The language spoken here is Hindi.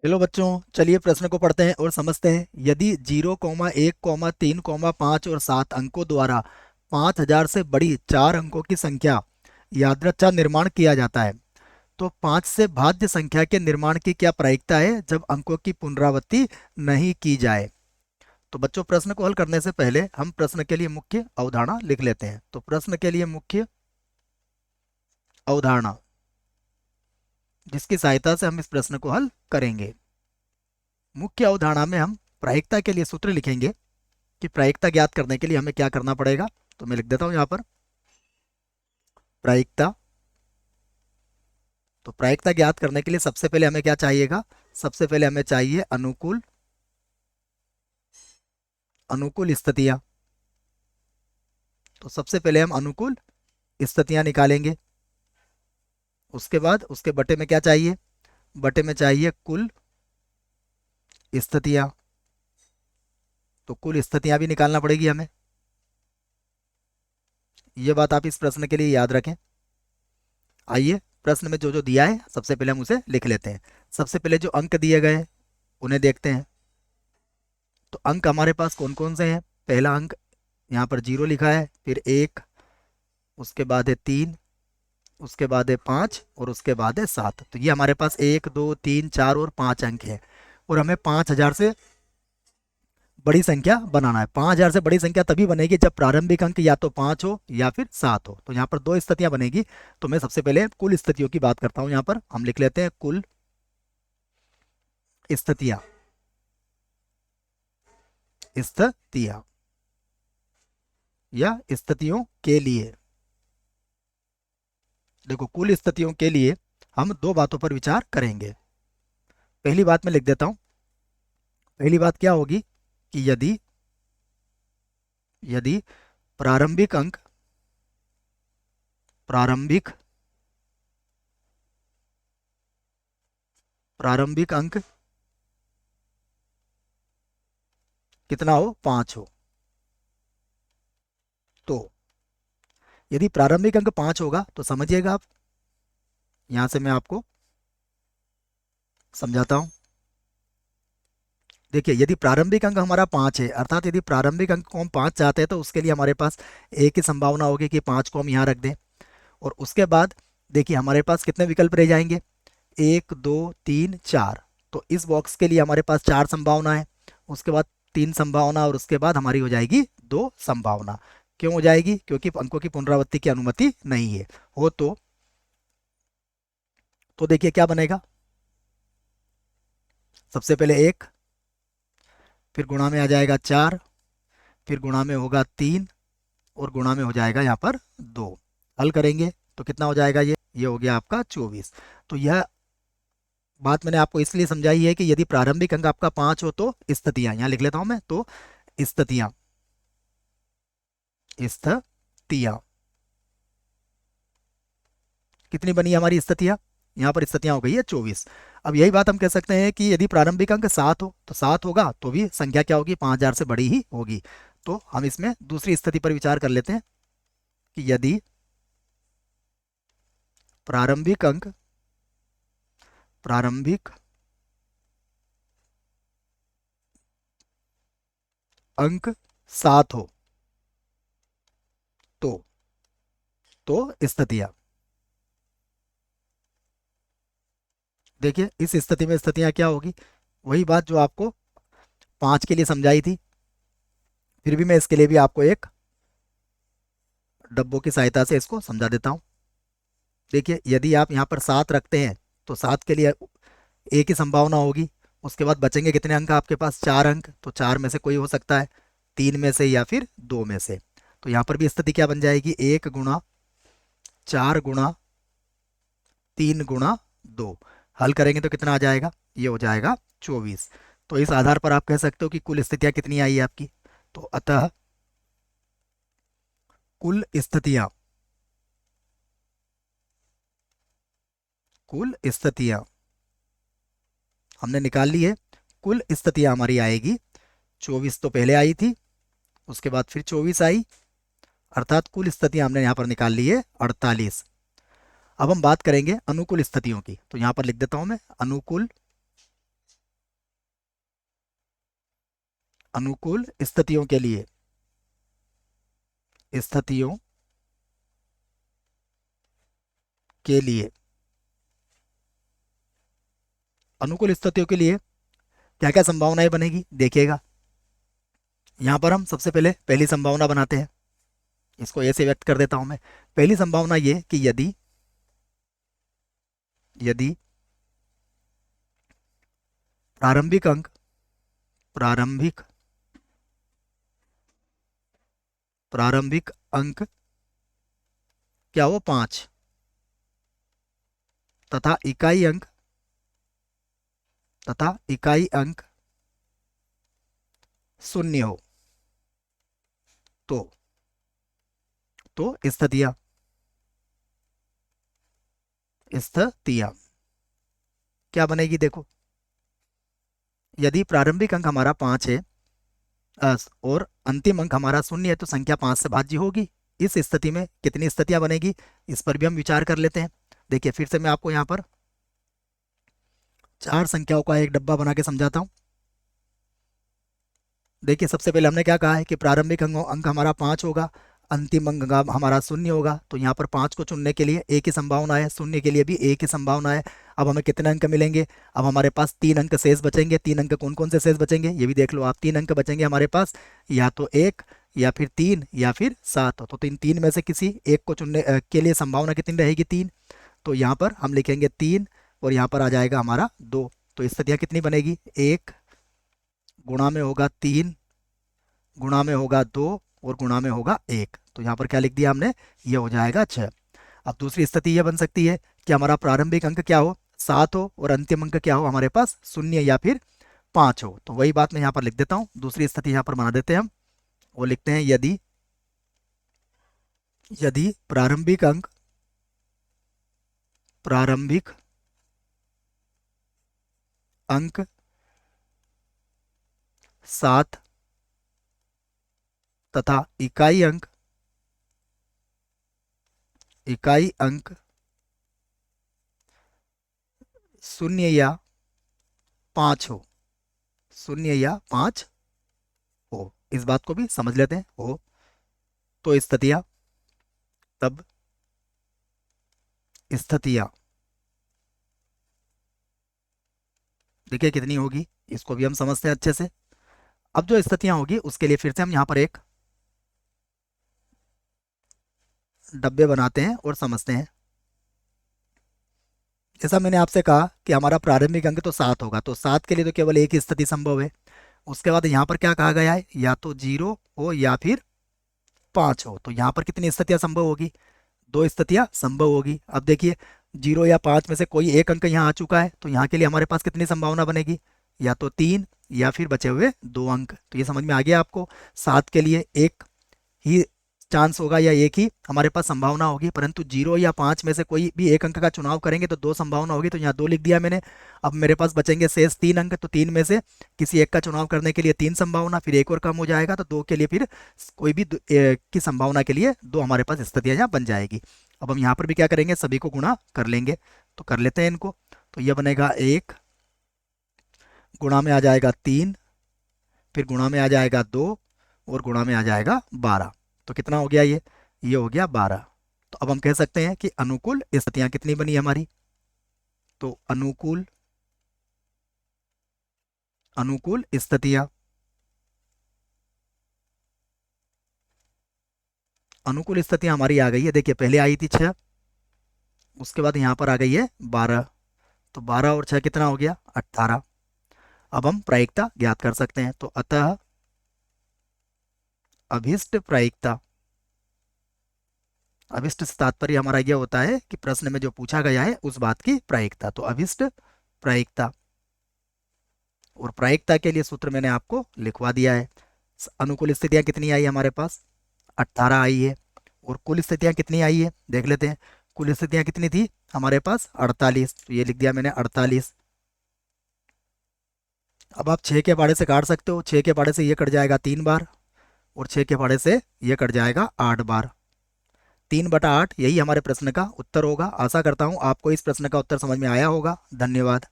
चलो बच्चों, चलिए प्रश्न को पढ़ते हैं और समझते हैं। यदि 0,1,3,5 और 7 अंकों द्वारा 5,000 से बड़ी 4 अंकों की संख्या यादृच्छा निर्माण किया जाता है, तो 5 से भाज्य संख्या के निर्माण की क्या प्रायिकता है जब अंकों की पुनरावृत्ति नहीं की जाए। तो बच्चों, प्रश्न को हल करने से पहले हम प्रश्न के लिए मुख्य अवधारणा लिख लेते हैं। तो प्रश्न के लिए मुख्य अवधारणा, जिसकी सहायता से हम इस प्रश्न को हल करेंगे। मुख्य अवधारणा में हम प्रायिकता के लिए सूत्र लिखेंगे कि प्रायिकता ज्ञात करने के लिए हमें क्या करना पड़ेगा। तो मैं लिख देता हूं यहां पर प्रायिकता। तो प्रायिकता ज्ञात करने के लिए सबसे पहले हमें क्या चाहिएगा। सबसे पहले हमें चाहिए अनुकूल अनुकूल स्थितियां। तो सबसे पहले हम अनुकूल स्थितियां निकालेंगे। उसके बाद उसके बटे में क्या चाहिए। बटे में चाहिए कुल स्थितियां। तो कुल स्थितियां भी निकालना पड़ेगी हमें। ये बात आप इस प्रश्न के लिए याद रखें। आइए, प्रश्न में जो जो दिया है सबसे पहले हम उसे लिख लेते हैं। सबसे पहले जो अंक दिए गए हैं उन्हें देखते हैं। तो अंक हमारे पास कौन कौन से हैं। पहला अंक यहाँ पर 0 लिखा है, फिर 1, उसके बाद है 3, उसके बाद है 5 और उसके बाद है 7। तो ये हमारे पास 1, 2, 3, 4 और 5 अंक है। और हमें 5,000 से बड़ी संख्या बनाना है। 5,000 से बड़ी संख्या तभी बनेगी जब प्रारंभिक अंक या तो 5 हो या फिर 7 हो। तो यहाँ पर दो स्थितियां बनेगी। तो मैं सबसे पहले कुल स्थितियों की बात करता हूँ। यहाँ पर हम लिख लेते हैं कुल स्थितियां। स्थितियां या स्थितियों के लिए, देखो, कुल स्थितियों के लिए हम दो बातों पर विचार करेंगे। पहली बात मैं लिख देता हूं। पहली बात क्या होगी कि यदि यदि प्रारंभिक अंक प्रारंभिक प्रारंभिक अंक कितना हो, 5 हो। तो यदि प्रारंभिक अंक 5 होगा तो समझिएगा आप, यहां से मैं आपको समझाता हूं। देखिए, यदि प्रारंभिक अंक हमारा 5 है, अर्थात यदि प्रारंभिक अंक को हम 5 चाहते हैं, तो उसके लिए हमारे पास एक ही संभावना होगी कि 5 को हम यहाँ रख दें। और उसके बाद देखिए हमारे पास कितने विकल्प रह जाएंगे, 1, 2, 3, 4। तो इस बॉक्स के लिए हमारे पास 4 संभावना है। उसके बाद 3 संभावना और उसके बाद हमारी हो जाएगी 2 संभावना। क्यों हो जाएगी, क्योंकि अंकों की पुनरावृत्ति की अनुमति नहीं है। हो तो देखिए क्या बनेगा। सबसे पहले 1, फिर गुणा में आ जाएगा 4, फिर गुणा में होगा 3 और गुणा में हो जाएगा यहाँ पर 2। हल करेंगे तो कितना हो जाएगा, ये हो गया आपका 24। तो यह बात मैंने आपको इसलिए समझाई है कि यदि प्रारंभिक अंक आपका 5 हो तो स्थितियां, यहाँ लिख लेता हूं मैं। तो स्थितियां स्थितियां कितनी बनी हमारी स्थितियां, यहाँ पर स्थितियां हो गई है 24। अब यही बात हम कह सकते हैं कि यदि प्रारंभिक अंक 7 हो तो 7 होगा तो भी संख्या क्या होगी, 5,000 से बड़ी ही होगी। तो हम इसमें दूसरी स्थिति पर विचार कर लेते हैं कि यदि प्रारंभिक अंक प्रारंभिक अंक 7 हो तो स्थितियां, देखिए इस स्थिति में स्थितियां क्या होगी, वही बात जो आपको 5 के लिए समझाई थी। फिर भी मैं इसके लिए भी आपको एक डब्बों की सहायता से इसको समझा देता हूं। देखिए, यदि आप यहाँ पर 7 रखते हैं तो 7 के लिए एक ही संभावना होगी। उसके बाद बचेंगे कितने अंक आपके पास, 4 अंक। तो 4 में से कोई हो सकता है, 3 में से या फिर 2 में से। तो यहाँ पर भी स्थिति क्या बन जाएगी, 1 गुणा 4 गुणा 3 गुणा 2। हल करेंगे तो कितना आ जाएगा, ये हो जाएगा 24। तो इस आधार पर आप कह सकते हो कि कुल स्थितियां कितनी आई है आपकी। तो अतः कुल स्थितियां कुल स्थितियां हमने निकाल ली है। कुल स्थितियां हमारी आएगी 24, तो पहले आई थी, उसके बाद फिर 24 आई, अर्थात कुल स्थितियां हमने यहाँ पर निकाल ली है 48। अब हम बात करेंगे अनुकूल स्थितियों की। तो यहाँ पर लिख देता हूं मैं अनुकूल अनुकूल स्थितियों के लिए, स्थितियों के लिए, अनुकूल स्थितियों के लिए क्या क्या संभावनाएं बनेगी देखिएगा। यहां पर हम सबसे पहले पहली संभावना बनाते हैं, इसको ऐसे व्यक्त कर देता हूं मैं। पहली संभावना ये कि यदि यदि प्रारंभिक अंक प्रारंभिक प्रारंभिक अंक क्या हो 5 तथा इकाई अंक 0 हो, तो स्थितियां स्थितियां क्या बनेगी देखो। यदि प्रारंभिक अंक हमारा 5 है और अंतिम अंक हमारा 0 है तो संख्या 5 से भाज्य होगी। इस स्थिति में कितनी स्थितियां बनेगी इस पर भी हम विचार कर लेते हैं। देखिए फिर से मैं आपको यहाँ पर 4 संख्याओं का एक डब्बा बना के समझाता हूँ। देखिए सबसे पहले हमने क्या कहा है कि प्रारंभिक अंक हमारा 5 होगा, अंतिम अंक हमारा 0 होगा। तो यहाँ पर 5 को चुनने के लिए एक ही संभावना है, 0 के लिए भी एक ही संभावना है। अब हमें कितने अंक मिलेंगे, अब हमारे पास 3 अंक शेष बचेंगे। 3 अंक कौन कौन से शेष बचेंगे ये भी देख लो आप। 3 अंक बचेंगे हमारे पास, या तो 1 या फिर 3 या फिर 7। तो तीन में से किसी एक को चुनने के लिए संभावना कितनी रहेगी 3। तो यहाँ पर हम लिखेंगे 3 और यहाँ पर आ जाएगा हमारा 2। तो स्थितियाँ कितनी बनेगी, 1 गुणा में होगा 3 गुणा में होगा 2 और गुणा में होगा 1। तो यहाँ पर क्या लिख दिया हमने, ये हो जाएगा 6। अब दूसरी स्थिति यह बन सकती है कि हमारा प्रारंभिक अंक क्या हो 7 हो और अंतिम अंक क्या हो हमारे पास 0 या फिर 5 हो। तो वही बात मैं यहाँ पर लिख देता हूँ, दूसरी स्थिति यहाँ पर बना देते हैं हम। वो लिखते हैं यदि प्रारंभिक अंक 7 तथा इकाई अंक 0 या 5 हो, 0 या 5 हो। इस बात को भी समझ लेते हैं हो। तो स्थितियां देखिए कितनी होगी, इसको भी हम समझते हैं अच्छे से। अब जो स्थितियां होगी उसके लिए फिर से हम यहाँ पर एक डब्बे बनाते हैं और समझते हैं। जैसा मैंने आपसे कहा कि हमारा प्रारंभिक अंक तो 7 होगा, तो 7 के लिए तो केवल एक ही स्थिति संभव है। उसके बाद यहाँ पर क्या कहा गया है, या तो 0 हो या फिर 5 हो। तो यहाँ पर कितनी स्थितियां संभव होगी, 2 स्थितियां संभव होगी। अब देखिए 0 या 5 में से कोई एक अंक यहाँ आ चुका है, तो यहाँ के लिए हमारे पास कितनी संभावना बनेगी, या तो 3 या फिर बचे हुए 2 अंक। तो ये समझ में आ गया आपको। 7 के लिए एक ही चांस होगा या एक ही हमारे पास संभावना होगी, परंतु 0 या 5 में से कोई भी एक अंक का चुनाव करेंगे तो 2 संभावना होगी। तो यहाँ 2 लिख दिया मैंने। अब मेरे पास बचेंगे शेष 3 अंक, तो 3 में से किसी एक का चुनाव करने के लिए 3 संभावना, फिर एक और कम हो जाएगा तो 2 के लिए फिर कोई भी की संभावना के लिए 2 हमारे पास स्थितियाँ यहाँ बन जाएगी। अब हम यहाँ पर भी क्या करेंगे, सभी को गुणा कर लेंगे। तो कर लेते हैं इनको। तो यह बनेगा 1 गुणा में आ जाएगा 3, फिर गुणा में आ जाएगा 2 और गुणा में आ जाएगा 12। तो कितना हो गया ये हो गया 12। तो अब हम कह सकते हैं कि अनुकूल स्थितियां कितनी बनी हमारी। तो अनुकूल स्थितियां हमारी आ गई है। देखिए पहले आई थी 6, उसके बाद यहाँ पर आ गई है 12। तो 12 और 6 कितना हो गया 18। अब हम प्रायिकता ज्ञात कर सकते हैं। तो अतः अभिष्ट प्रायिकता, अभिष्ट से तात्पर्य हमारा यह होता है कि प्रश्न में जो पूछा गया है उस बात की प्रायिकता। तो अभिष्ट प्रायिकता, और प्रायिकता के लिए सूत्र मैंने आपको लिखवा दिया है। अनुकूल स्थितियां कितनी आई हमारे पास 18 आई है, और कुल स्थितियां कितनी आई है देख लेते हैं। कुल स्थितियां कितनी थी हमारे पास 48। तो ये लिख दिया मैंने 48। अब आप 6 के पाड़े से काट सकते हो, 6 के पाड़े से ये कट जाएगा 3 बार, और 6 के पाड़े से ये कट जाएगा 8 बार। 3/8 यही हमारे प्रश्न का उत्तर होगा। आशा करता हूँ आपको इस प्रश्न का उत्तर समझ में आया होगा। धन्यवाद।